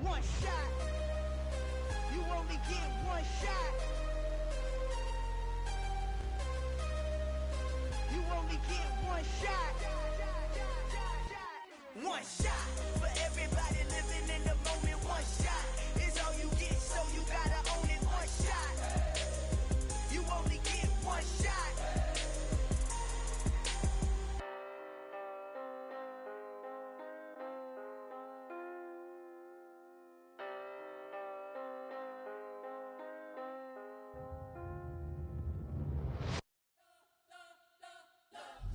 One shot. You only get one shot. You only get one shot. One shot for everybody living in the moment. One shot is all you get, so you gotta own it. One shot. You only get one shot.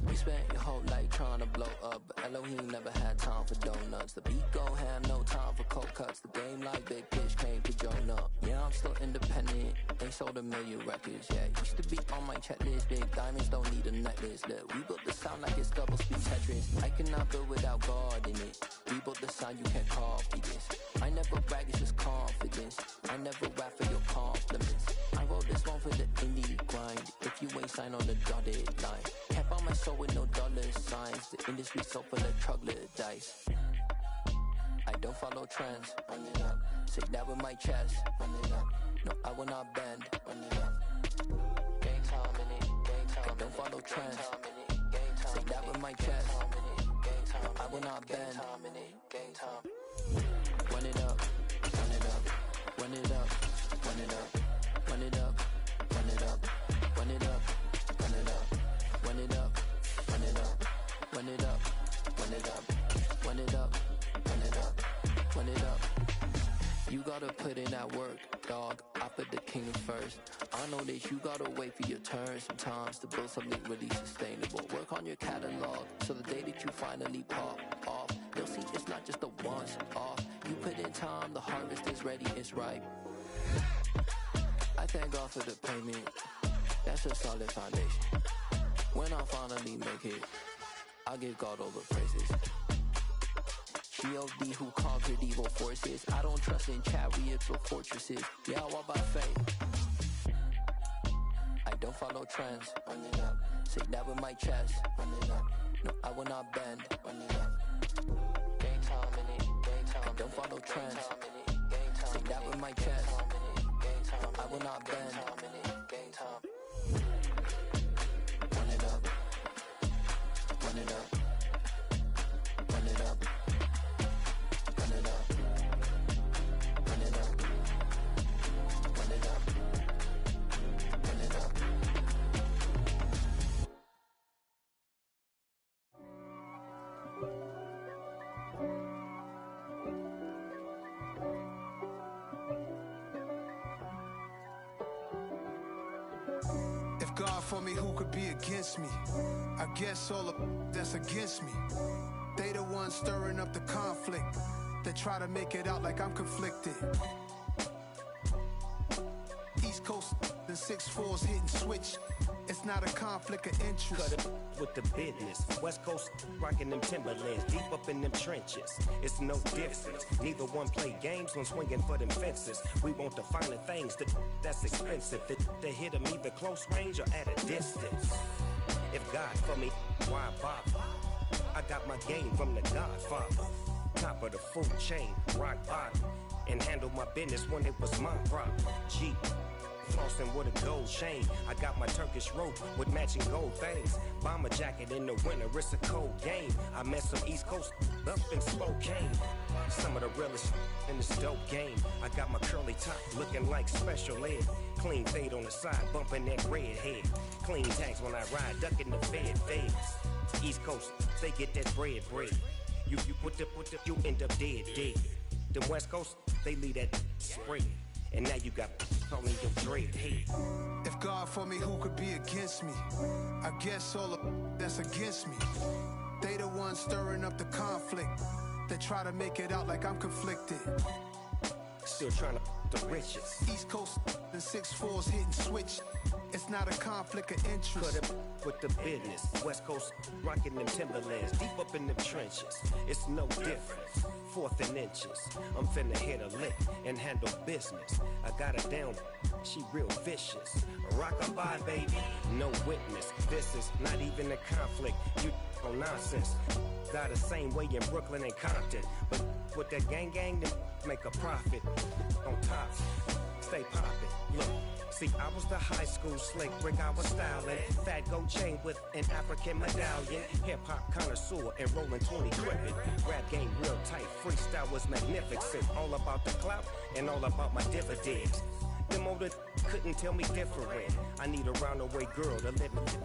We spent your whole life trying to blow up, but Elohim never had time for donuts. The beat gon' have no time for cold cuts. The game like Big Fish came to join up. Yeah, I'm still independent, ain't sold a million records. Yeah, used to be on my checklist. Big diamonds don't need a necklace. Look, we built the sound like it's double speed Tetris. I cannot build without God in it. We built the sound, you can't copy this. I never brag, it's just confidence. I never rap for your compliments. I wrote this one for the indie grind. If you ain't signed on the dotted line, can't buy my soul with no dollar signs. The industry so full of troglodytes. I don't follow trends. Run it up. Say that with my chest. Run it up. No, I will not bend. Run it up. Game time in it. Game time. I don't follow trends. Say that with my chest. No, I will not bend. Game time. Run it up. Run it up. Run it up. Run it up. Run it up. Run it up. Run it up. Run it up. Run it up. Run it up. Run it up. Run it up. Run it up. Run it up. Run it up. You gotta put in that work, dog. I put the kingdom first. I know that you gotta wait for your turn sometimes to build something really sustainable. Work on your catalog so the day that you finally pop off, you'll see it's not just a once off. You put in time, the harvest is ready, it's ripe. I thank God for the payment. That's a solid foundation. When I finally make it, I'll give God all the praises. G.O.D. who conquered evil forces. I don't trust in chariots or fortresses. Yeah, I walk by faith. I don't follow trends. Run it up. Say that with my chest. Run it up. No, I will not bend. Run it up. Game time in it. Game time. I don't follow trends. Say that with my chest. No, I will not bend. Game time. Run it up. Run it up. Run it up. Run it up. Run it up. Run it up. Run it up. If God for me, who could be against me? I guess all of that's against me. They the ones stirring up the conflict. They try to make it out like I'm conflicted. East Coast and 6'4's hitting switch. It's not a conflict of interest. Cut it with the business. West Coast rocking them Timberlands, deep up in them trenches. It's no difference. Neither one play games when swinging for them fences. We want the finer things that's expensive. They hit them either close range or at a distance. If God for me, why bother? I got my game from the Godfather. Top of the food chain, rock bottom. And handle my business when it was my problem. G. Flossing with a gold chain. I got my Turkish rope with matching gold things. Bomber jacket in the winter, it's a cold game. I met some East Coast up in Spokane. Some of the realest in this dope game. I got my curly top looking like special ed. Clean fade on the side, bumping that red head. Clean tags when I ride, ducking the feds. East Coast, they get that bread. You you end up dead. The West Coast, they leave that spread. And now you got calling your dread head. If God for me, who could be against me? I guess all of that's against me. They the ones stirring up the conflict. They try to make it out like I'm conflicted. Still trying to the riches. East Coast and 6'4's hitting switch. It's not a conflict of interest. Cut it with the business. West Coast rocking them Timberlands, deep up in them trenches. It's no different. 4th and inches. I'm finna hit a lick and handle business. I got her down. She real vicious. Rock-a-bye, baby. No witness. This is not even a conflict. You on nonsense. Got the same way in Brooklyn and Compton. But with that gang, then make a profit. On top. Stay poppin'. Look. See, I was the high school slick brick I was styling. Fat gold chain with an African medallion. Hip-hop connoisseur and rolling 20 cribbin'. Rap game real tight, freestyle was magnificent. All about the clout and all about my dividends. Them older couldn't tell me different. I need a roundaway girl to live with.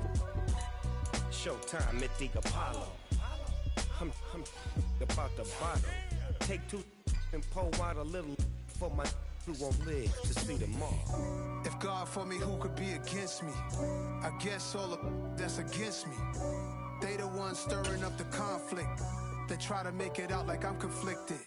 Showtime, Mythic Apollo. I'm about the bottle. Take 2 and pour out a little for my who won't live to see tomorrow. If God for me, who could be against me? I guess all of that's against me. They the ones stirring up the conflict. They try to make it out like I'm conflicted.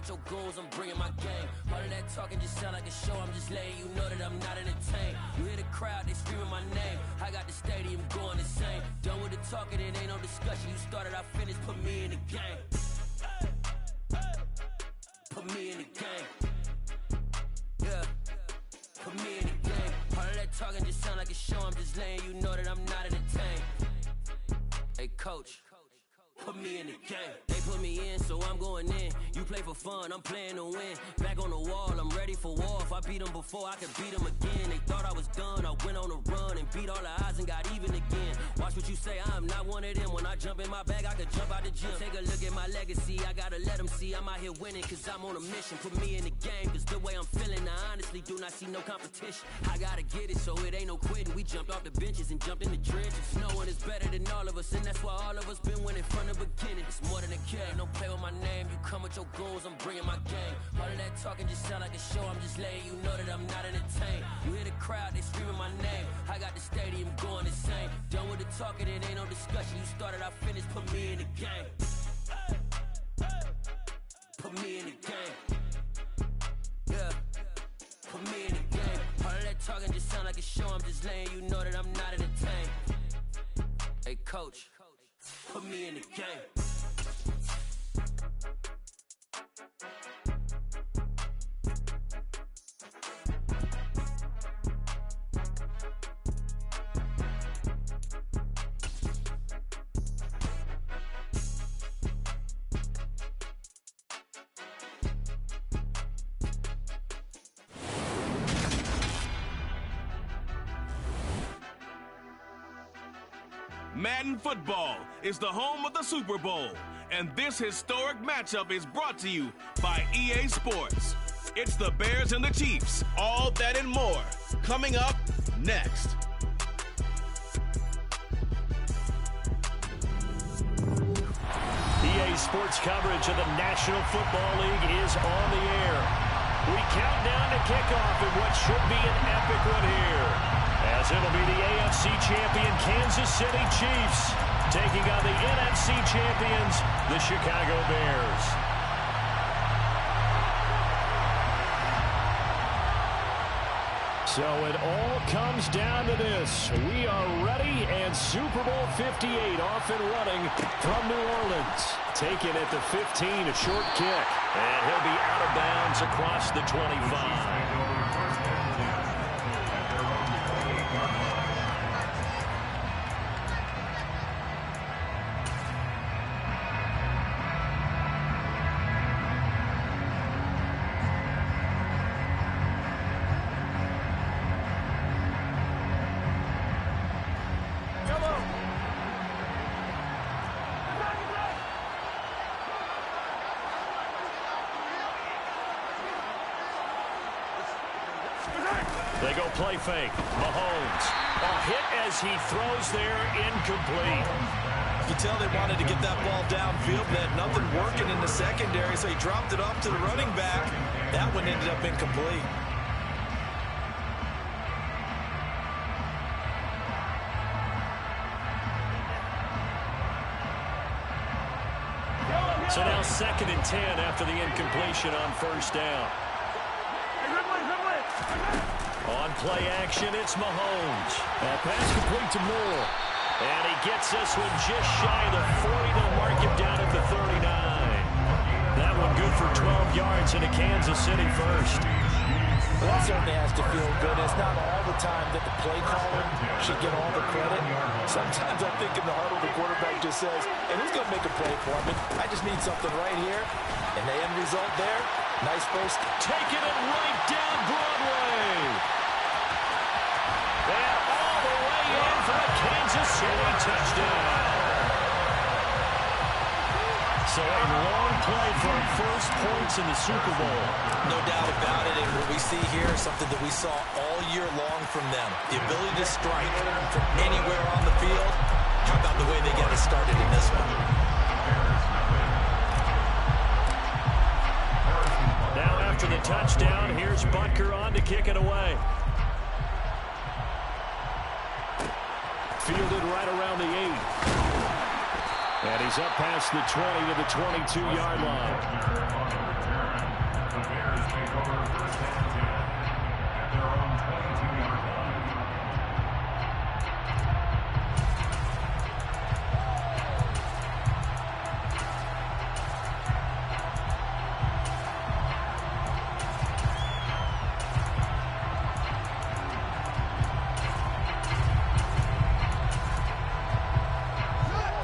Your goons, I'm bringing my game. All of that talking just sound like a show. I'm just letting you know that I'm not entertained. You hear the crowd, they screaming my name. I got the stadium going insane. Done with the talking, it ain't no discussion. You started, I finished, put me in the game. Put me in the game. Yeah, put me in the game. All of that talking just sound like a show. I'm just letting you know that I'm not entertained. Hey, coach. Put me in the game. They put me in, so I'm going in. You play for fun, I'm playing to win. Back on the wall, I'm ready for war. If I beat them before, I can beat them again. They thought I was done, I went on a run and beat all the odds and got even again. Watch what you say, I'm not one of them. When I jump in my bag, I could jump out the gym. Take a look at my legacy, I gotta let them see I'm out here winning, cause I'm on a mission. Put me in the game, cause the way I'm feeling, I honestly do not see no competition. I gotta get it, so it ain't no quitting. We jumped off the benches and jumped in the trenches. No one is better than all of us, and that's why all of us been winning from the beginning. It's more than a game, don't play with my name. You come with your goons, I'm bringing my game. All of that talking just sound like a show. I'm just letting you know that I'm not entertained. You hear the crowd, they screaming my name. I got the stadium going insane. Done with the talking, it ain't no discussion. You started, I finished, put me in the game. Put me in the game. Yeah, put me in the game. All of that talking just sound like a show. I'm just letting you know that I'm not entertained. Hey, coach. Put me in the game. Madden football is the home of the Super Bowl, and this historic matchup is brought to you by EA Sports. It's the Bears and the Chiefs, all that and more, coming up next. EA Sports coverage of the National Football League is on the air. We count down to kickoff in what should be an epic one here, as it'll be the AFC champion Kansas City Chiefs taking on the NFC champions, the Chicago Bears. So it all comes down to this. We are ready, and Super Bowl 58 off and running from New Orleans. Taken at the 15, a short kick. And he'll be out of bounds across the 25. They go play fake. Mahomes. A hit as he throws there, incomplete. You can tell they wanted to get that ball downfield. They had nothing working in the secondary, so he dropped it off to the running back. That one ended up incomplete. So now 2nd and 10 after the incompletion on first down. On play action, it's Mahomes. Pass complete to Moore. And he gets this one just shy of the 40. They'll mark him down at the 39. That one good for 12 yards into Kansas City first. Well, that certainly has to feel good. It's not all the time that the play caller should get all the credit. Sometimes I think in the huddle, the quarterback just says, and who's going to make a play for me? I just need something right here. And the end result there, nice first. Taking it right down Broadway. And all the way in for a Kansas City touchdown. So a long play for first points in the Super Bowl. No doubt about it, and what we see here is something that we saw all year long from them. The ability to strike from anywhere on the field. How about the way they got it started in this one? Now after the touchdown, here's Butker on to kick it away. Fielded right around the 8. And he's up past the 20 to the 22-yard line. The Bears take over first and 10 at their own 22-yard line.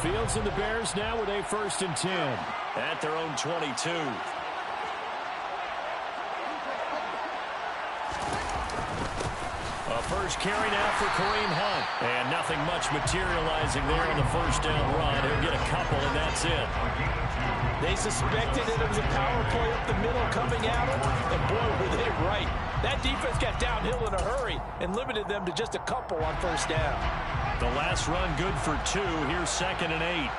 Fields and the Bears now with a 1st and 10 at their own 22. A first carry now for Kareem Hunt. And nothing much materializing there on the first down run. He'll get a couple, and that's it. They suspected that it was a power play up the middle coming at them, and boy, were they right. That defense got downhill in a hurry and limited them to just a couple on first down. The last run good for 2. Here's 2nd and 8.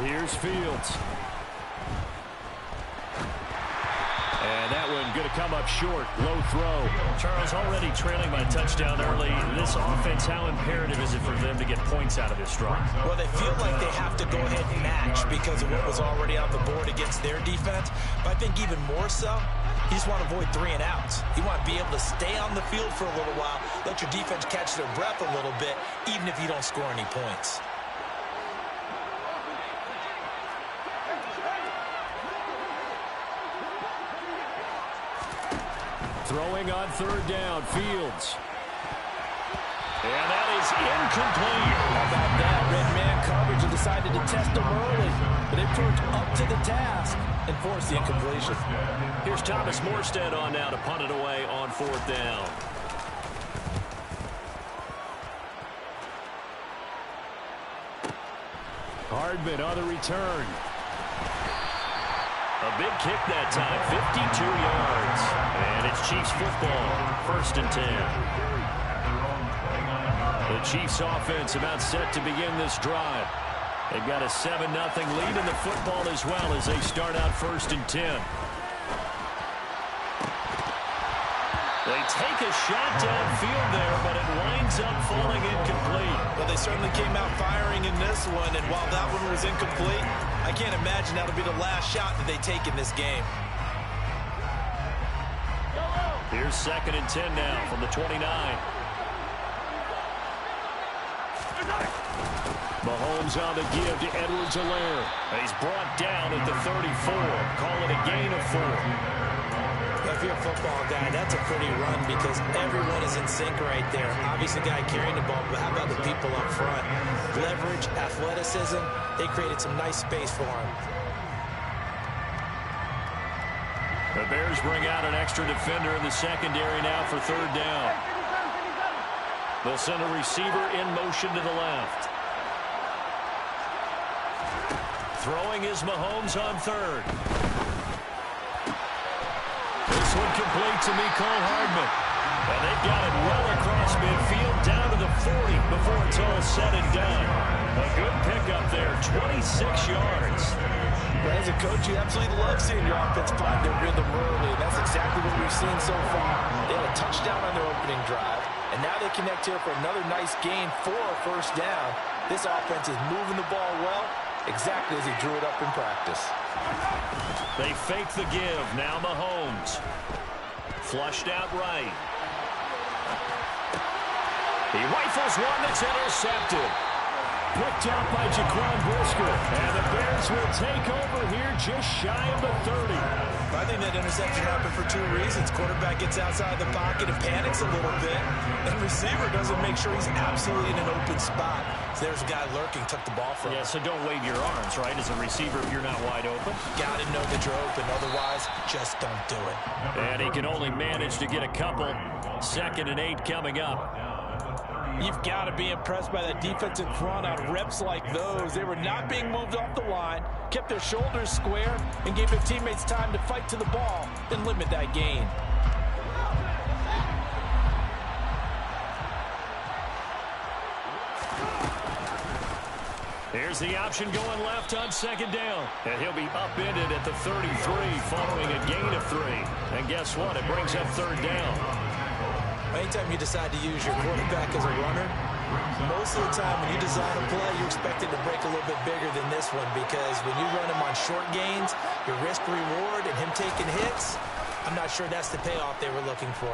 Here's Fields. And that one going to come up short. Low throw. Charles, already trailing by a touchdown early. This offense, how imperative is it for them to get points out of this drive? Well, they feel like they have to go ahead and match because of what was already on the board against their defense. But I think even more so, you just want to avoid 3 and outs. You want to be able to stay on the field for a little while, let your defense catch their breath a little bit, even if you don't score any points. Throwing on 3rd down, Fields. And that is incomplete. How about that? Red man coverage and decided to test him early. But it proved up to the task and forced the incompletion. Here's Thomas Morstead on now to punt it away on 4th down. Hardman on the return. A big kick that time, 52 yards. And it's Chiefs football, 1st and 10. The Chiefs offense about set to begin this drive. They've got a 7-0 lead in the football as well as they start out 1st and 10. They take a shot downfield there, but it winds up falling incomplete. Well, they certainly came out firing in this one, and while that one was incomplete, I can't imagine that'll be the last shot that they take in this game. Here's 2nd and 10 now from the 29. Mahomes on the give to Edwards-Helaire. He's brought down at the 34. Call it a gain of 4. If you're a football guy, that's a pretty run because everyone is in sync right there. Obviously, the guy carrying the ball, but how about the people up front? Leverage, athleticism, they created some nice space for him. The Bears bring out an extra defender in the secondary now for 3rd down. They'll send a receiver in motion to the left. Throwing is Mahomes on 3rd. This one complete to Mecole Hardman. And they've got it well across midfield down to the 40 before it's all said and done. A good pickup there, 26 yards. Well, as a coach, you absolutely love seeing your offense find their rhythm early, and that's exactly what we've seen so far. They had a touchdown on their opening drive, and now they connect here for another nice gain for a first down. This offense is moving the ball well, exactly as he drew it up in practice. They fake the give. Now Mahomes. Flushed out right. He rifles one that's intercepted. Picked out by Jaquan Brisker. And the Bears will take over here just shy of the 30. I think that interception happened for two reasons. Quarterback gets outside the pocket and panics a little bit. And receiver doesn't make sure he's absolutely in an open spot. So there's a guy lurking, took the ball from him. Yeah, so don't wave your arms, right, as a receiver if you're not wide open. Got to know that you're open. Otherwise, just don't do it. And he can only manage to get a couple. 2nd and 8 coming up. You've got to be impressed by that defensive front on reps like those. They were not being moved off the line, kept their shoulders square, and gave their teammates time to fight to the ball and limit that gain. Here's the option going left on 2nd down. And he'll be upended at the 33 following a gain of 3. And guess what? It brings up 3rd down. Anytime you decide to use your quarterback as a runner, most of the time when you design a play, you expect it to break a little bit bigger than this one, because when you run him on short gains, your risk-reward and him taking hits, I'm not sure that's the payoff they were looking for.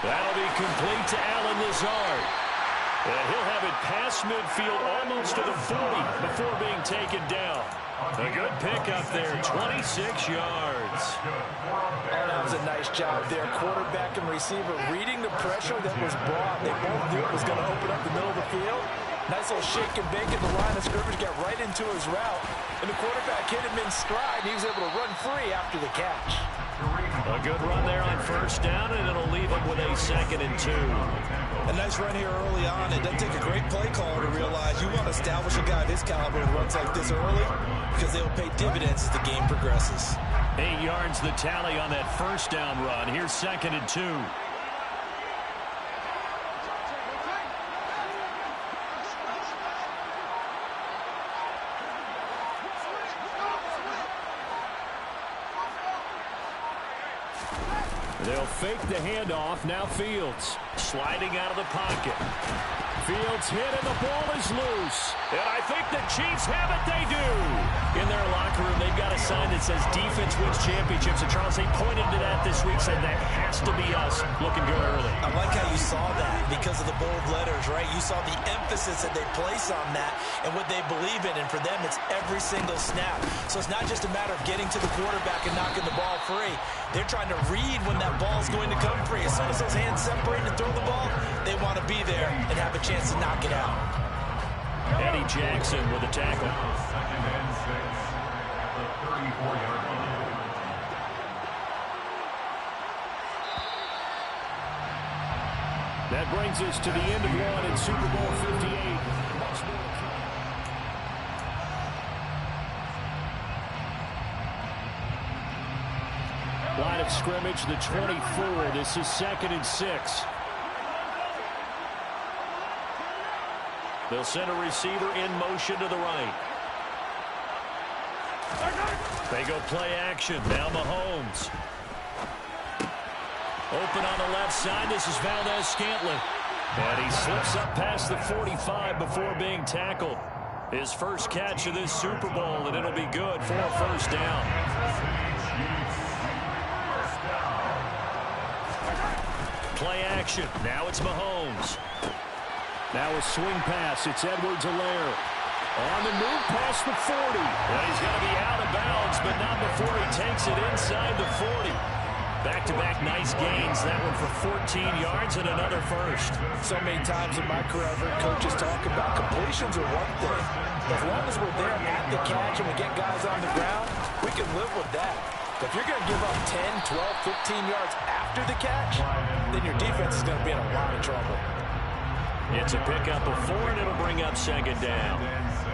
That'll be complete to Allen Lazard. And he'll have it past midfield almost to the 40 before being taken down. A good pickup there, 26 yards. Oh, that was a nice job there. Quarterback and receiver reading the pressure that was brought. They both knew it was going to open up the middle of the field. Nice little shake and bake at the line of scrimmage, got right into his route. And the quarterback hit him in stride. He was able to run free after the catch. A good run there on 1st down, and it'll leave him with a 2nd and 2. A nice run here early on. It doesn't take a great play caller to realize you want to establish a guy this caliber who runs like this early, because they'll pay dividends as the game progresses. 8 yards the tally on that 1st down run. Here's 2nd and 2. They'll fake the handoff. Now Fields sliding out of the pocket. Fields hit and the ball is loose. And I think the Chiefs have it. They do. In their locker room, they've got a sign that says defense wins championships. And Charles, they pointed to that this week, said that has to be us. Looking good early. I like how you saw that because of the bold letters, right? You saw the emphasis that they place on that and what they believe in. And for them, it's every single snap. So it's not just a matter of getting to the quarterback and knocking the ball free. They're trying to read when that ball's going to come free. As soon as those hands separate and throw the ball, they want to be there and have a chance to knock it out. Eddie Jackson with a tackle. 2nd and 6 at the 34-yard line. That brings us to the end of one in Super Bowl 58. Much more. Line of scrimmage, the 24. This is 2nd and 6. They'll send a receiver in motion to the right. They go play action. Now Mahomes. Open on the left side. This is Valdez-Scantling. And he slips up past the 45 before being tackled. His first catch of this Super Bowl, and it'll be good for a 1st down. Play action. Now it's Mahomes. Now a swing pass. It's Edwards-Helaire. On the move past the 40. Well, he's going to be out of bounds, but not before he takes it inside the 40. Back-to-back nice gains. That one for 14 yards and another first. So many times in my career, I've heard coaches talk about completions are one thing. As long as we're there at the catch and we get guys on the ground, we can live with that. If you're going to give up 10, 12, 15 yards after the catch, then your defense is going to be in a lot of trouble. It's a pickup of 4, and it'll bring up 2nd down.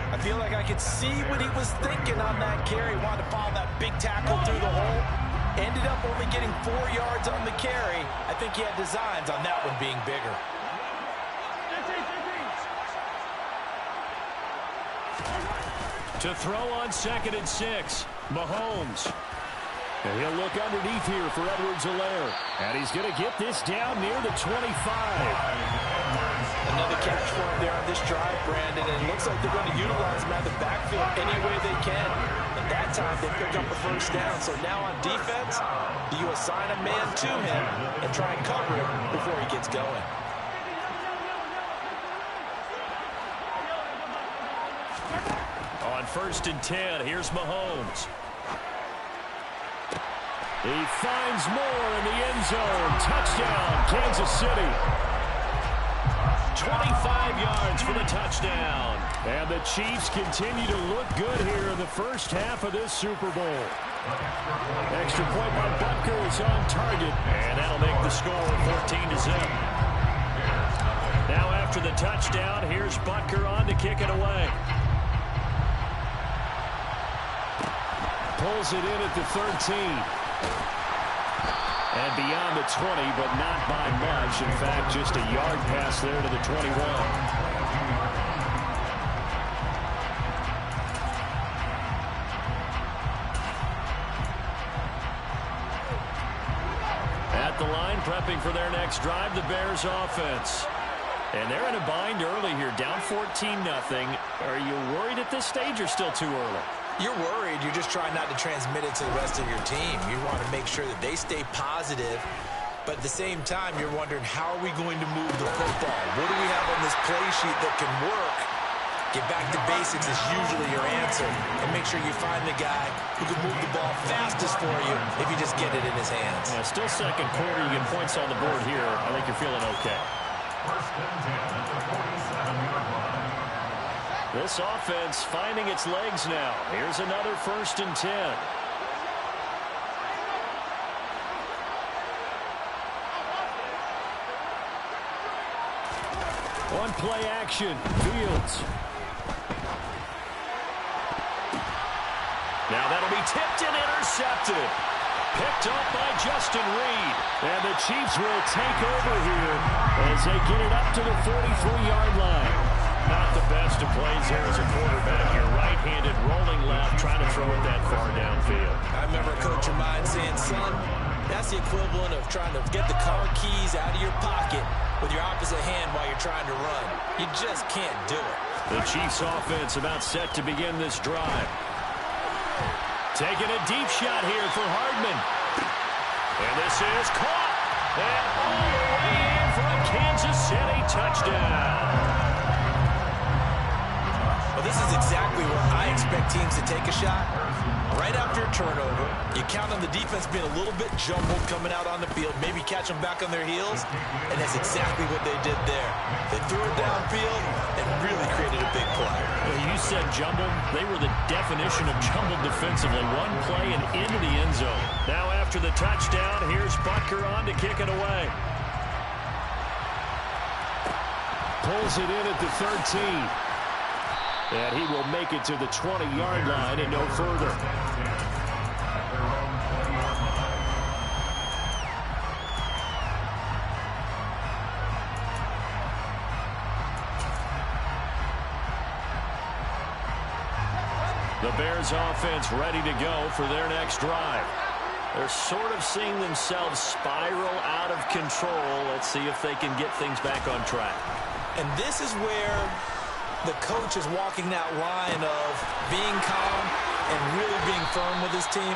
I feel like I could see what he was thinking on that carry. Wanted to follow that big tackle through the hole. Ended up only getting 4 yards on the carry. I think he had designs on that one being bigger. To throw on 2nd and 6, Mahomes. And he'll look underneath here for Edwards-Helaire. And he's going to get this down near the 25. Another catch for him there on this drive, Brandon. And it looks like they're going to utilize him out of the backfield any way they can. And that time they pick up a first down. So now on defense, do you assign a man to him and try and cover him before he gets going? On 1st and 10, here's Mahomes. He finds Moore in the end zone. Touchdown, Kansas City. 25 yards for the touchdown. And the Chiefs continue to look good here in the first half of this Super Bowl. Extra point by Butker is on target. And that'll make the score 14-0. Now after the touchdown, here's Butker on to kick it away. Pulls it in at the 13. And beyond the 20, but not by much. In fact, just a yard pass there to the 21. At the line, prepping for their next drive, the Bears offense. And they're in a bind early here, down 14-0. Are you worried at this stage or still too early? You're worried. You're just trying not to transmit it to the rest of your team. You want to make sure that they stay positive, but at the same time, you're wondering, how are we going to move the football? What do we have on this play sheet that can work? Get back to basics is usually your answer, and make sure you find the guy who can move the ball fastest for you if you just get it in his hands. Yeah, still second quarter. You get points on the board here. I think you're feeling okay. 1st and 10 at the 47-yard line. This offense finding its legs now. Here's another 1st and 10. One play action. Fields. Now that'll be tipped and intercepted. Picked up by Justin Reed. And the Chiefs will take over here as they get it up to the 43-yard line. Not the best of plays there as a quarterback. You're right-handed, rolling left, trying to throw it that far downfield. I remember a coach of mine saying, son, that's the equivalent of trying to get the car keys out of your pocket with your opposite hand while you're trying to run. You just can't do it. The Chiefs offense about set to begin this drive. Taking a deep shot here for Hardman. And this is caught. And all the way in for a Kansas City touchdown. Well, this is exactly where I expect teams to take a shot. Right after a turnover, you count on the defense being a little bit jumbled coming out on the field, maybe catch them back on their heels, and that's exactly what they did there. They threw it downfield and really created a big play. Well, you said jumbled. They were the definition of jumbled defensively. One play and into the end zone. Now after the touchdown, here's Butker on to kick it away. Pulls it in at the 13. And he will make it to the 20-yard line and no further. The Bears offense ready to go for their next drive. They're sort of seeing themselves spiral out of control. Let's see if they can get things back on track. And this is where the coach is walking that line of being calm and really being firm with his team.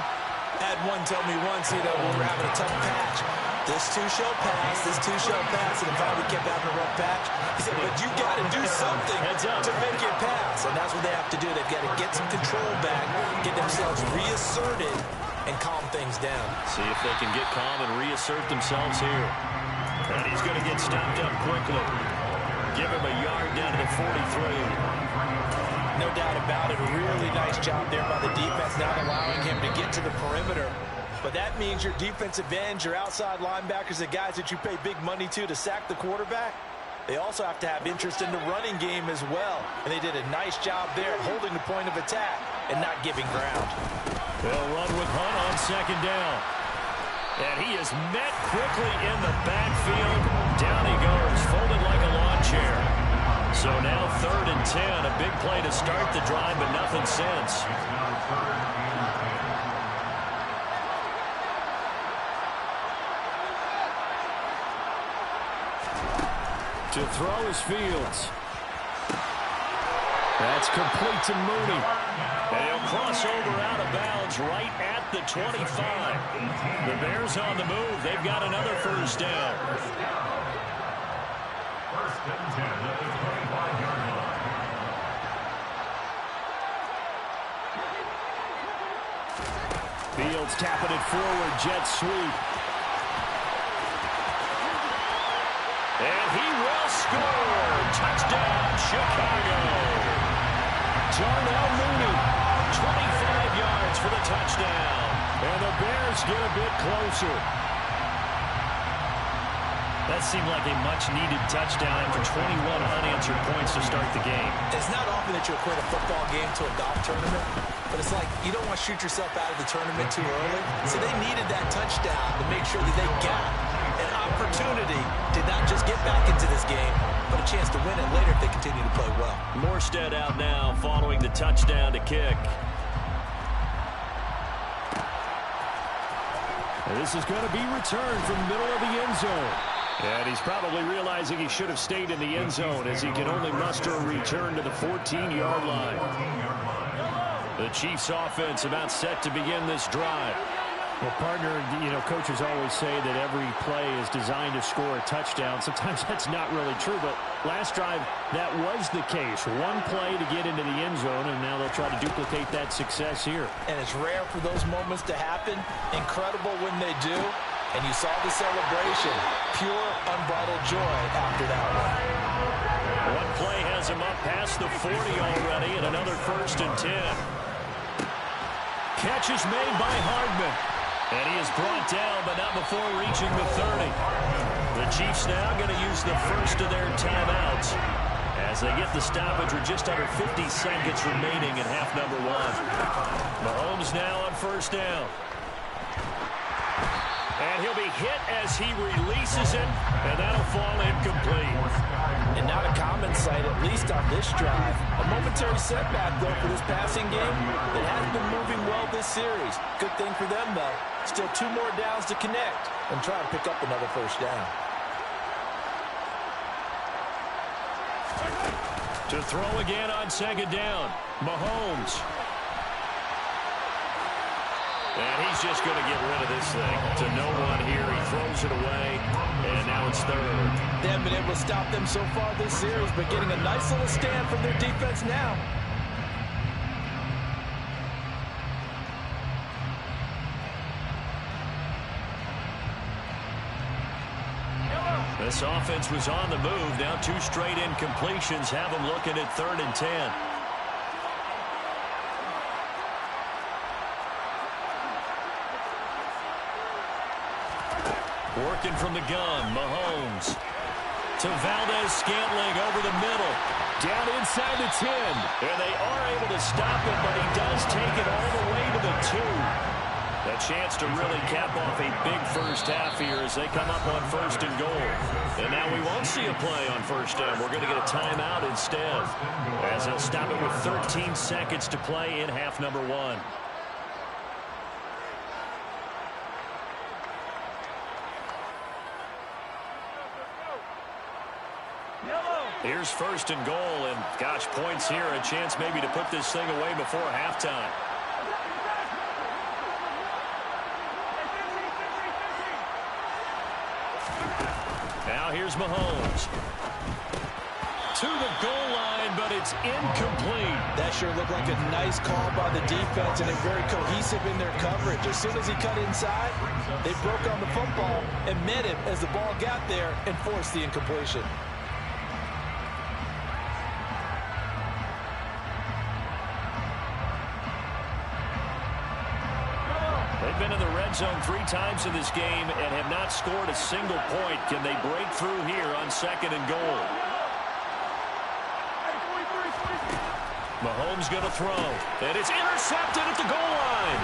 I had one tell me once, when we're having a tough patch, this too shall pass, this too shall pass, and finally we kept having a rough patch. He said, but you got to do something to make it pass, and that's what they have to do. They've got to get some control back, get themselves reasserted, and calm things down. See if they can get calm and reassert themselves here. And he's going to get stopped up quickly. Give him a yard down to the 43. No doubt about it. A really nice job there by the defense, not allowing him to get to the perimeter. But that means your defensive ends, your outside linebackers, the guys that you pay big money to sack the quarterback, they also have to have interest in the running game as well. And they did a nice job there holding the point of attack and not giving ground. They'll run with Hunt on 2nd down. And he is met quickly in the backfield. Down he goes, folded like a lawn chair. So now 3rd and 10. A big play to start the drive, but nothing since. To throw is Fields. That's complete to Mooney. And he'll cross over out of bounds right at the 25. The Bears on the move. They've got another first down. First and 10 at the 25-yard line. Fields tapping it forward. Jet sweep. And he will score. Touchdown, Chicago. Darnell Mooney, 25 yards for the touchdown. And the Bears get a bit closer. That seemed like a much-needed touchdown after 21 unanswered points to start the game. It's not often that you equate a football game to a golf tournament, but it's like you don't want to shoot yourself out of the tournament too early. So they needed that touchdown to make sure that they got an opportunity to not just get back into this game, but a chance to win it later if they continue to play well. Morstead out now following the touchdown to kick. And this is going to be returned from the middle of the end zone. And he's probably realizing he should have stayed in the end zone as he can only muster a return to the 14-yard line. The Chiefs offense about set to begin this drive. Well, partner, you know, coaches always say that every play is designed to score a touchdown. Sometimes that's not really true, but last drive, that was the case. One play to get into the end zone, and now they'll try to duplicate that success here. And it's rare for those moments to happen. Incredible when they do. And you saw the celebration. Pure, unbridled joy after that one. One play has him up past the 40 already, and another 1st and 10. Catch is made by Hardman. And he is brought down, but not before reaching the 30. The Chiefs now going to use the first of their timeouts as they get the stoppage with just under 50 seconds remaining in half number 1. Mahomes now on 1st down. And he'll be hit as he releases it, and that'll fall incomplete. And not a common sight, at least on this drive. A momentary setback, though, for this passing game. It has been moving well this series. Good thing for them, though. Still 2 more downs to connect and try to pick up another 1st down. To throw again on 2nd down, Mahomes. And he's just going to get rid of this thing to no one here. He throws it away, and now it's 3rd. They haven't been able to stop them so far this series, but getting a nice little stand from their defense now. This offense was on the move. Now 2 straight incompletions have them looking at 3rd and 10. Working from the gun, Mahomes. To Valdez-Scantling over the middle. Down inside the 10. And they are able to stop him, but he does take it all the way to the 2. A chance to really cap off a big first half here as they come up on 1st and goal. And now we won't see a play on 1st down. We're going to get a timeout instead, as they'll stop it with 13 seconds to play in half number 1. Here's 1st and goal, and gosh, points here, a chance maybe to put this thing away before halftime. Now here's Mahomes. To the goal line, but it's incomplete. That sure looked like a nice call by the defense, and they're very cohesive in their coverage. As soon as he cut inside, they broke on the football and met him as the ball got there and forced the incompletion. They've been in the red zone 3 times in this game and have not scored a single point. Can they break through here on 2nd and goal? Mahomes going to throw. And it's intercepted at the goal line.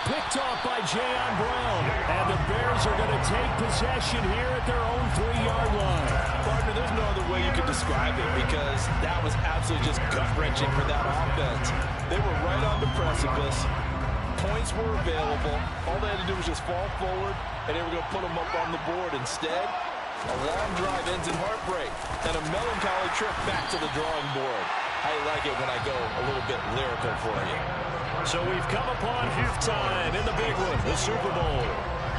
picked off by Jayon Brown. And the Bears are going to take possession here at their own 3-yard line. Partner, there's no other way you could describe it because that was absolutely just gut-wrenching for that offense. They were right on the precipice. Points were available. All they had to do was just fall forward, and they were going to put them up on the board. Instead, a long drive ends in heartbreak and a melancholy trip back to the drawing board. I like it when I go a little bit lyrical for you. So we've come upon halftime in the big one, the Super Bowl.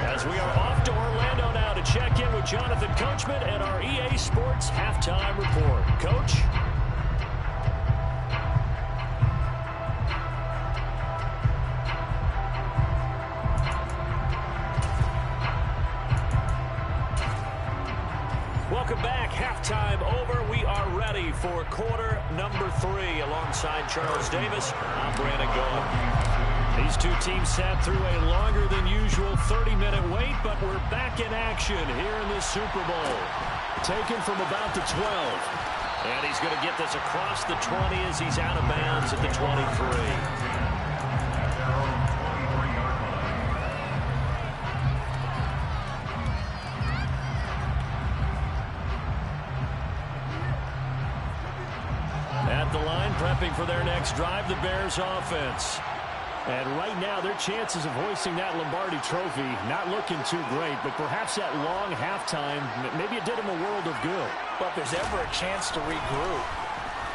As we are off to Orlando now to check in with Jonathan Coachman and our EA Sports halftime report. Coach? Welcome back. Halftime over. We are ready for quarter number 3 alongside Charles Davis. I'm Brandon Gaughan. These two teams sat through a longer than usual 30-minute wait, but we're back in action here in this Super Bowl. Taken from about the 12. And he's going to get this across the 20 as he's out of bounds at the 23. Prepping for their next drive, the Bears offense. And right now, their chances of hoisting that Lombardi trophy not looking too great, but perhaps that long halftime, maybe it did them a world of good. But if there's ever a chance to regroup,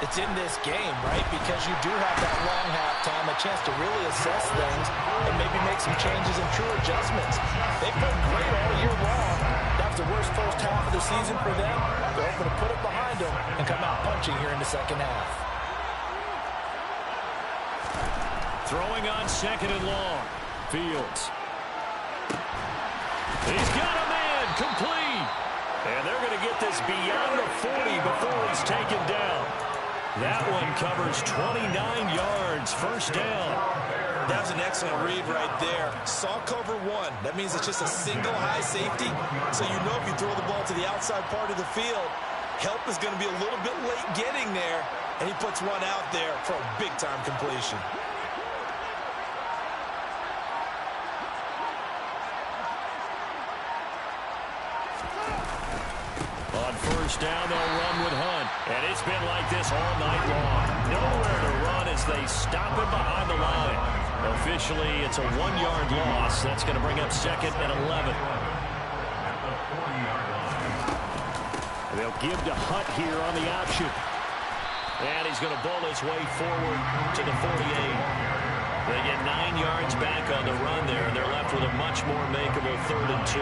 it's in this game, right? Because you do have that long halftime, a chance to really assess things and maybe make some changes and true adjustments. They've played great all year long. That was the worst first half of the season for them. They're hoping to put it behind them and come out punching here in the second half. Throwing on second and long. Fields. He's got a man complete. And they're going to get this beyond the 40 before he's taken down. That one covers 29 yards. First down. That was an excellent read right there. Saw cover 1. That means it's just a single high safety. So you know if you throw the ball to the outside part of the field, help is going to be a little bit late getting there. And he puts one out there for a big-time completion. First down, they'll run with Hunt. And it's been like this all night long. Nowhere to run as they stop him behind the line. Officially, it's a 1-yard loss. That's going to bring up second and 11. They'll give to Hunt here on the option. And he's going to bowl his way forward to the 48. They get 9 yards back on the run there, and they're left with a much more makeable 3rd and 2.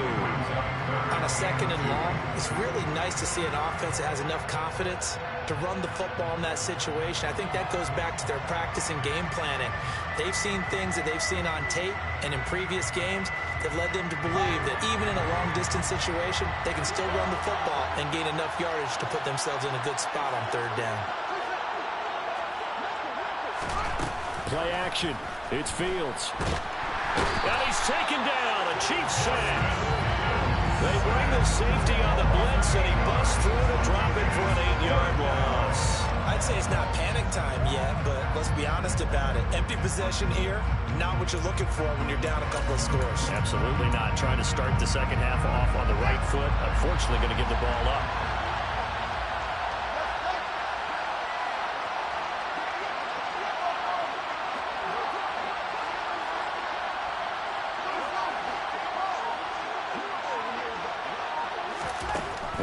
On a second and long, it's really nice to see an offense that has enough confidence to run the football in that situation. I think that goes back to their practice and game planning. They've seen things that they've seen on tape and in previous games that led them to believe that even in a long-distance situation, they can still run the football and gain enough yardage to put themselves in a good spot on 3rd down. Play action. It's Fields. And he's taken down. A cheap sack. They bring the safety on the blitz, and he busts through to drop it for an 8-yard loss. I'd say it's not panic time yet, but let's be honest about it. Empty possession here, not what you're looking for when you're down a couple of scores. Absolutely not. Trying to start the second half off on the right foot. Unfortunately, going to give the ball up.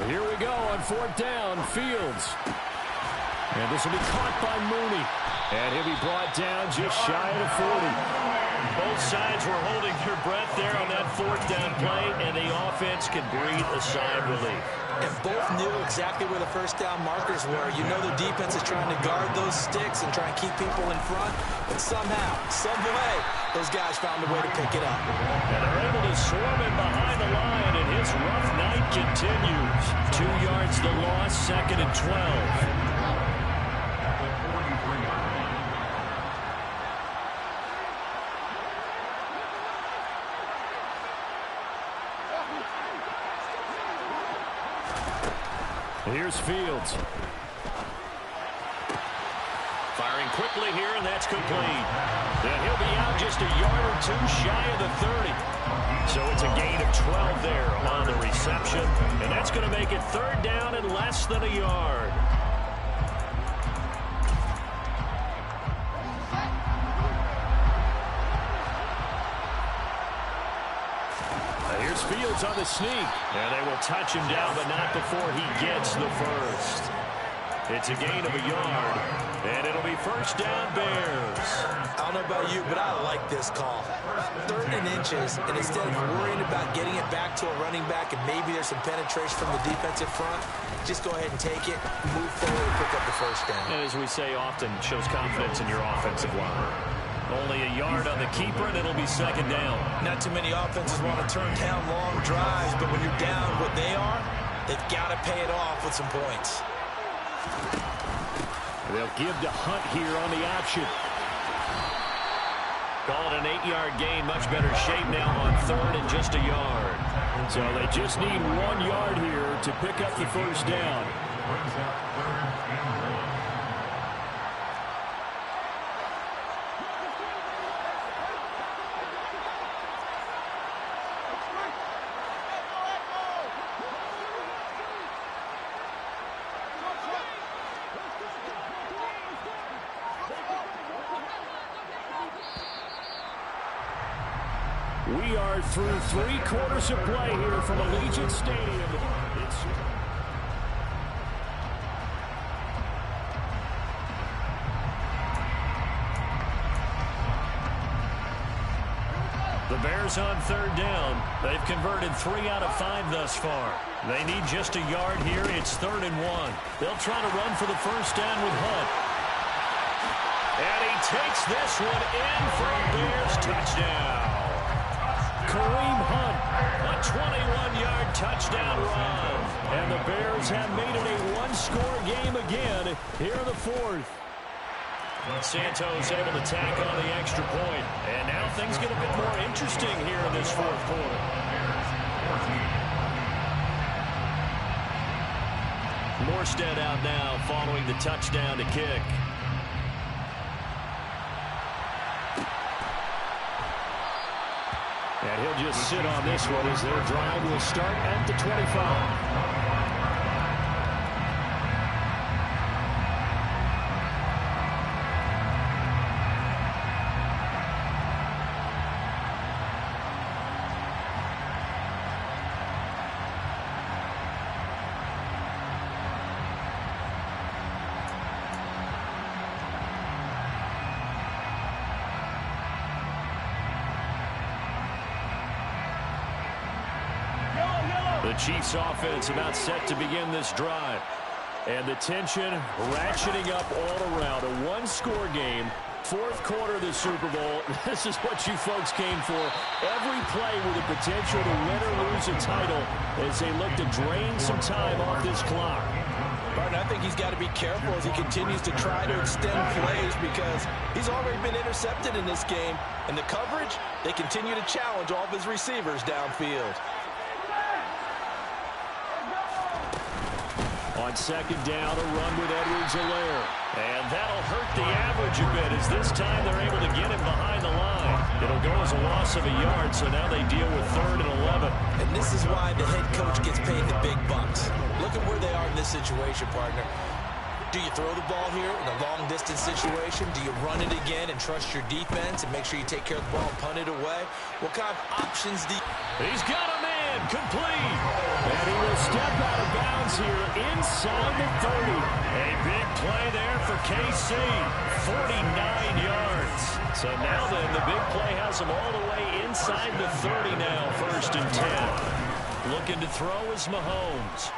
Here we go on 4th down, Fields. And this will be caught by Mooney. And he'll be brought down just shy of the 40. Both sides were holding their breath there on that 4th down play, and the offense can breathe a sigh of relief. And both knew exactly where the first down markers were. You know the defense is trying to guard those sticks and try and keep people in front. But somehow, some way, those guys found a way to pick it up. And they're able to swarm him behind the line, and his rough night continues. 2 yards the loss, 2nd and 12. Here's Fields. Firing quickly here, and that's complete. And he'll be out just a yard or two shy of the 30. So it's a gain of 12 there on the reception. And that's going to make it 3rd down and less than a yard. Here's Fields on the sneak. And they will touch him down, but not before he gets the first. It's a gain of a yard, and it'll be 1st down Bears. I don't know about you, but I like this call. 3rd and inches, and instead of worrying about getting it back to a running back and maybe there's some penetration from the defensive front, just go ahead and take it, move forward, and pick up the 1st down. And as we say often, shows confidence in your offensive line. Only a yard on the keeper, and it'll be 2nd down. Not too many offenses want to turn down long drives, but when you're down what they are, they've got to pay it off with some points. They'll give to Hunt here on the option. Call it an 8-yard gain. Much better shape now on 3rd and just a yard. So they just need 1 yard here to pick up the 1st down. We are through 3 quarters of play here from Allegiant Stadium. The Bears on 3rd down. They've converted 3 out of 5 thus far. They need just a yard here. It's 3rd and 1. They'll try to run for the 1st down with Hunt. And he takes this one in for a Bears touchdown. Kareem Hunt, a 21-yard touchdown run. And the Bears have made it a 1-score game again here in the 4th. Santos able to tack on the extra point. And now things get a bit more interesting here in this 4th quarter. Morstead out now following the touchdown to kick. And he'll just sit on this one as their drive will start at the 25. The Chiefs offense about set to begin this drive. And the tension ratcheting up all around. A 1-score game. 4th quarter of the Super Bowl. This is what you folks came for. Every play with the potential to win or lose a title as they look to drain some time off this clock. Martin, I think he's got to be careful as he continues to try to extend plays because he's already been intercepted in this game. And the coverage, they continue to challenge all of his receivers downfield. On 2nd down, a run with Edwards-Helaire. And that'll hurt the average a bit as this time they're able to get him behind the line. It'll go as a loss of a yard, so now they deal with 3rd and 11. And this is why the head coach gets paid the big bucks. Look at where they are in this situation, partner. Do you throw the ball here in a long-distance situation? Do you run it again and trust your defense and make sure you take care of the ball and punt it away? What kind of options do you... He's got a man, complete. And he will step out of bounds here inside the 30. A big play there for KC. 49 yards. So now then, the big play has him all the way inside the 30 now, 1st and 10. Looking to throw is Mahomes.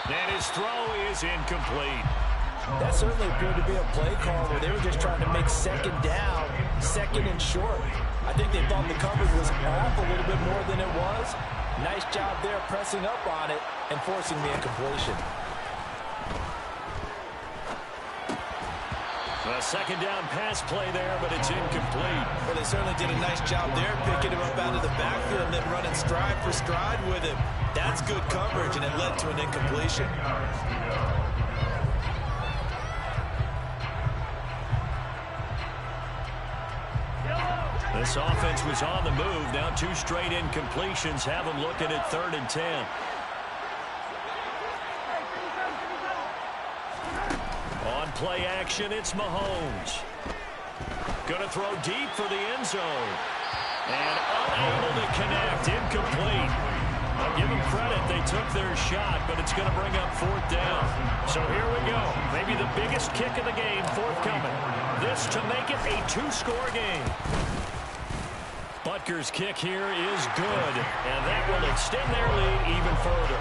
And his throw is incomplete. That certainly appeared to be a play call where they were just trying to make 2nd down, 2nd and short. I think they thought the coverage was off a little bit more than it was. Nice job there pressing up on it and forcing the incompletion. A 2nd down pass play there, but it's incomplete. Well, they certainly did a nice job there, picking him up out of the backfield and then running stride for stride with him. That's good coverage, and it led to an incompletion. This offense was on the move. Now 2 straight incompletions have them looking at 3rd and 10. On play action, it's Mahomes. Going to throw deep for the end zone. And unable to connect. Incomplete. I'll give them credit. They took their shot, but it's going to bring up 4th down. So here we go. Maybe the biggest kick of the game forthcoming. This to make it a 2-score game. Butker's kick here is good, and that will extend their lead even further.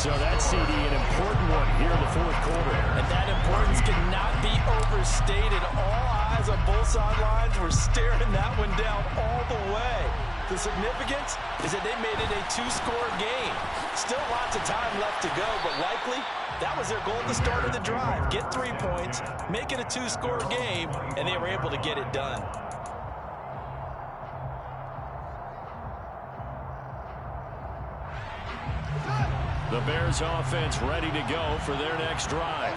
So that's, CD, an important one here in the 4th quarter. And that importance cannot be overstated. All eyes on both sidelines were staring that one down all the way. The significance is that they made it a 2-score game. Still lots of time left to go, but likely that was their goal at the start of the drive. Get 3 points, make it a 2-score game, and they were able to get it done. The Bears offense ready to go for their next drive.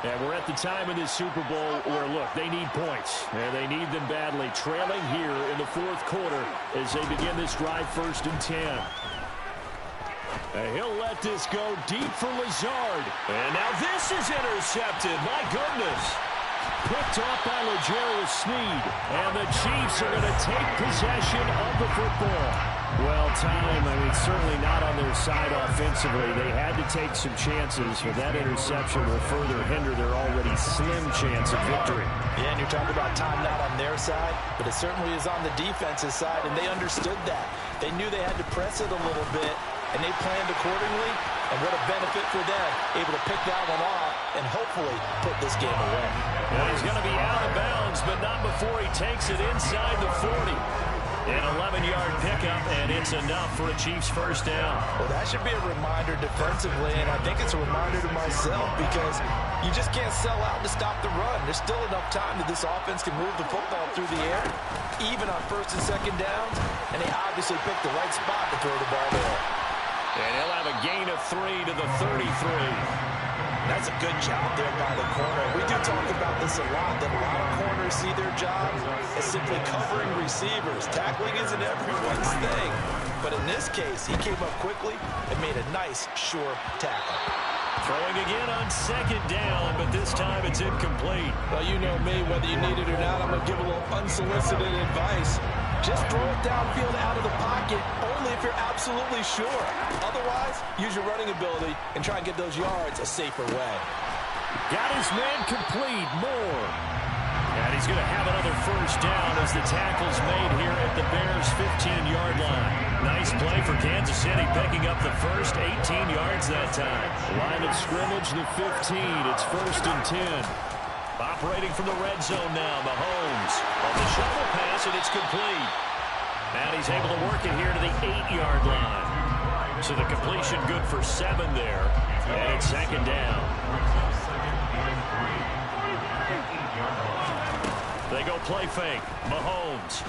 And we're at the time in this Super Bowl where, look, they need points. And they need them badly. Trailing here in the 4th quarter as they begin this drive 1st and 10. And he'll let this go deep for Lazard. And now this is intercepted. My goodness. Picked off by L'Jarius Sneed. And the Chiefs are going to take possession of the football. Well, time, certainly not on their side offensively. They had to take some chances, but that interception will further hinder their already slim chance of victory. Yeah, and you're talking about time not on their side, but it certainly is on the defense's side, and they understood that. They knew they had to press it a little bit, and they planned accordingly, and what a benefit for them, able to pick that one off and hopefully put this game away. Well, he's going to be out of bounds, but not before he takes it inside the 40. An 11-yard pickup, and it's enough for a Chiefs 1st down. Well, that should be a reminder defensively, and I think it's a reminder to myself because you just can't sell out to stop the run. There's still enough time that this offense can move the football through the air, even on 1st and 2nd downs, and they obviously picked the right spot to throw the ball there. And he'll have a gain of 3 to the 33. That's a good job there by the corner. We do talk about this a lot, that a lot of corners see their job as simply covering receivers. Tackling isn't everyone's thing. But in this case, he came up quickly and made a nice, sure tackle. Throwing again on 2nd down, but this time it's incomplete. Well, you know me, whether you need it or not, I'm going to give a little unsolicited advice. Just throw it downfield out of the pocket, only if you're absolutely sure. Otherwise, use your running ability and try and get those yards a safer way. Got his man complete, Moore. And he's going to have another 1st down as the tackle's made here at the Bears' 15-yard line. Nice play for Kansas City, picking up the first 18 yards that time. Line of scrimmage, the 15. It's 1st and 10. Operating from the red zone now, Mahomes. On the shovel pass, and it's complete. And he's able to work it here to the 8-yard line. So the completion good for 7 there. And it's 2nd down. They go play fake. Mahomes.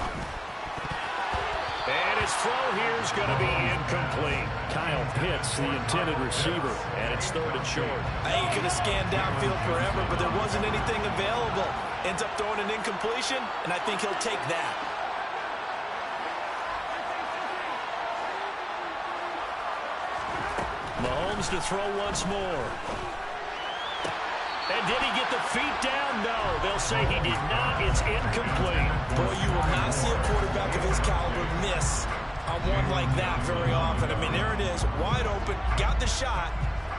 And his throw here is going to be incomplete. Kyle Pitts, the intended receiver, and it's 3rd and short. I think he could have scanned downfield forever, but there wasn't anything available. Ends up throwing an incompletion, and I think he'll take that. Mahomes to throw once more. And did he get the feet down? No, they'll say he did not. It's incomplete. Boy, you will not see a quarterback of his caliber miss on one like that very often. I mean, there it is, wide open, got the shot,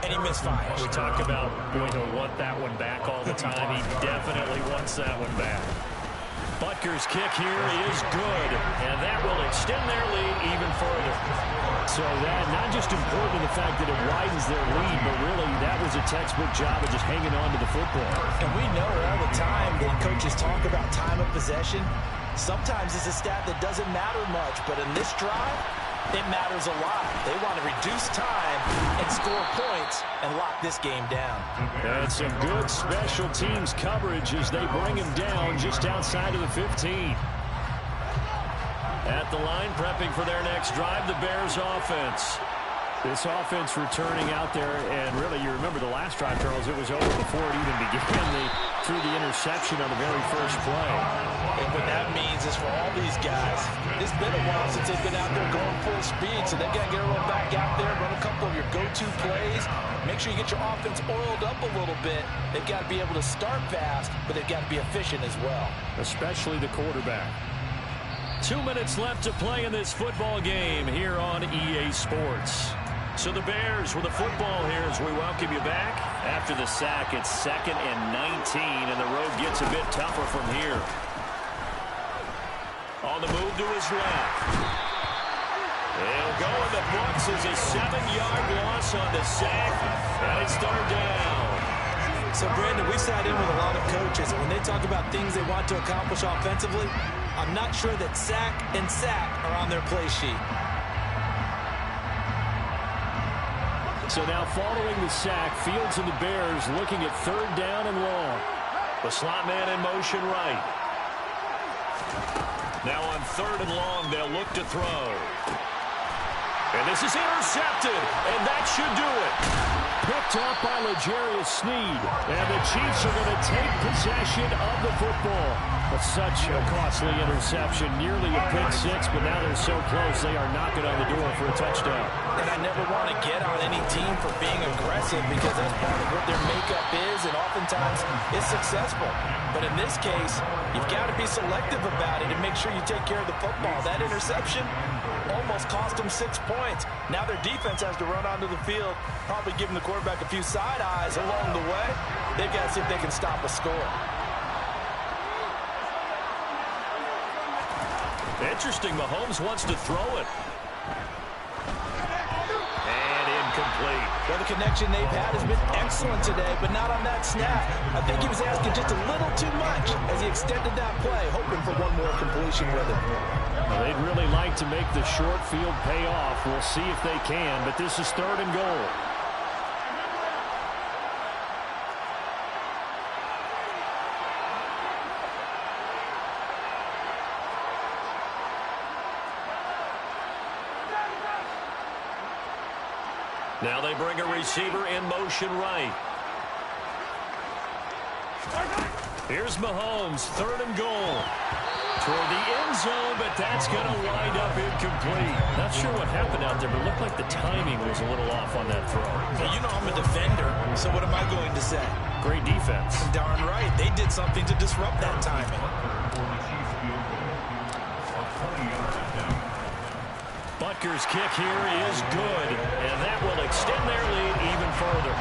and he misfires. We talk about going to want that one back all the time. He definitely wants that one back. Butker's kick here is good, and that will extend their lead even further. So that, not just important in the fact that it widens their lead, but really that was a textbook job of just hanging on to the football. And we know all the time that coaches talk about time of possession. Sometimes it's a stat that doesn't matter much, but in this drive, it matters a lot. They want to reduce time and score points and lock this game down. And some good special teams coverage as they bring him down just outside of the 15. At the line, prepping for their next drive, the Bears offense. This offense returning out there, and really, you remember the last drive, Charles, it was over before it even began. They threw the interception on the very first play. And what that means is for all these guys, it's been a while since they've been out there going full speed, so they've got to get everyone back out there, run a couple of your go-to plays, make sure you get your offense oiled up a little bit. They've got to be able to start fast, but they've got to be efficient as well. Especially the quarterback. 2 minutes left to play in this football game here on EA Sports. So the Bears with the football here as we welcome you back. After the sack, it's 2nd and 19, and the road gets a bit tougher from here. On the move to his left. He'll go in the books as a 7-yard loss on the sack, and it's 3rd down. So, Brandon, we sat in with a lot of coaches, and when they talk about things they want to accomplish offensively, I'm not sure that sack and sack are on their play sheet. So now following the sack, Fields and the Bears looking at 3rd down and long. The slot man in motion right. Now on 3rd and long, they'll look to throw. And this is intercepted, and that should do it. Picked up by L'Jarius Sneed, and the Chiefs are going to take possession of the football. But such a costly interception, nearly a pick six, but now they're so close they are knocking on the door for a touchdown. And I never want to get on any team for being aggressive because that's part of what their makeup is, and oftentimes it's successful. But in this case, you've got to be selective about it and make sure you take care of the football. That interception almost cost them 6 points. Now their defense has to run onto the field, probably giving the quarterback a few side eyes along the way. They've got to see if they can stop a score. Interesting, Mahomes wants to throw it. And incomplete. Well, the connection they've had has been excellent today, but not on that snap. I think he was asking just a little too much as he extended that play, hoping for one more completion with it. Well, they'd really like to make the short field pay off. We'll see if they can, but this is 3rd and goal. Now they bring a receiver in motion right. Here's Mahomes, 3rd and goal. Toward the end zone, but that's going to wind up incomplete. Not sure what happened out there, but it looked like the timing was a little off on that throw. Well, you know I'm a defender, so what am I going to say? Great defense. Darn right. They did something to disrupt that timing. Butker's kick here is good, and that will extend their lead even further.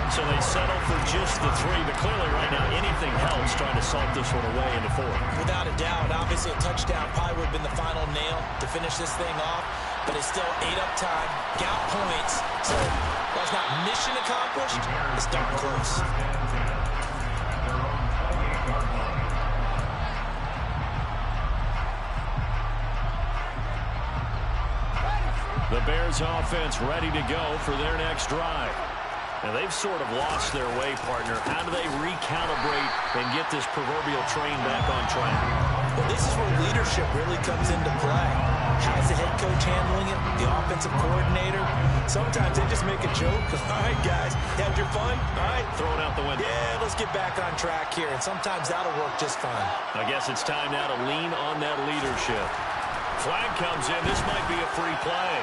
So they settle for just the 3, but clearly right now anything helps trying to salt this one away into 4. Without a doubt, obviously a touchdown probably would have been the final nail to finish this thing off, but it's still 8 up time, got points, so while it's not mission accomplished, it's darn close. The Bears offense ready to go for their next drive. Now they've sort of lost their way, partner. How do they recalibrate and get this proverbial train back on track? Well, this is where leadership really comes into play. How's the head coach handling it? The offensive coordinator? Sometimes they just make a joke. All right, guys, had your fun? All right. Throw it out the window. Yeah, let's get back on track here. And sometimes that'll work just fine. I guess it's time now to lean on that leadership. Flag comes in. This might be a free play.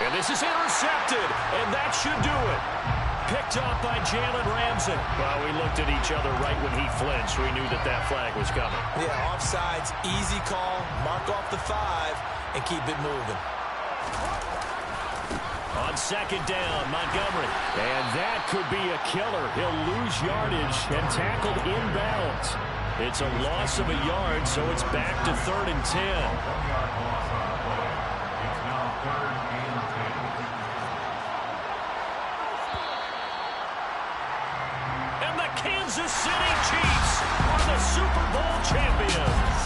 And this is intercepted, and that should do it. Picked up by Jalen Ramsey. Well, we looked at each other right when he flinched. We knew that that flag was coming. Yeah, offsides, easy call. Mark off the 5 and keep it moving. On 2nd down, Montgomery. And that could be a killer. He'll lose yardage and tackled inbounds. It's a loss of a yard, so it's back to 3rd and 10. Kansas City Chiefs are the Super Bowl champions.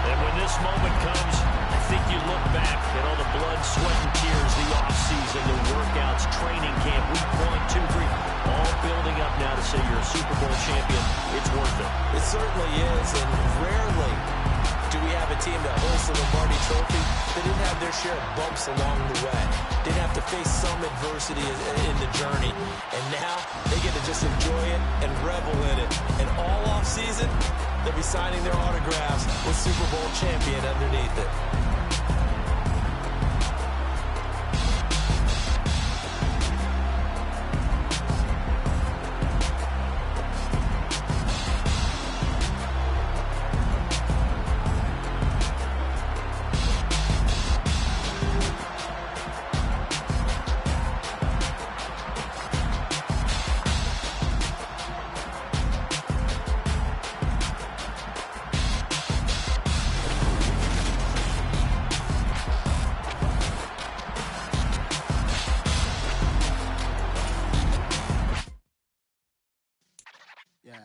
And when this moment comes, I think you look back at all the blood, sweat, and tears, the offseason, the workouts, training camp, week 1, 2, 3, all building up now to say you're a Super Bowl champion. It's worth it. It certainly is, and rarely do we have a team that holds the Lombardi Trophy that didn't have their share of bumps along the way. Didn't have to face some adversity in the journey. And now they get to just and revel in it. And all offseason, they'll be signing their autographs with Super Bowl champion underneath it. Yeah.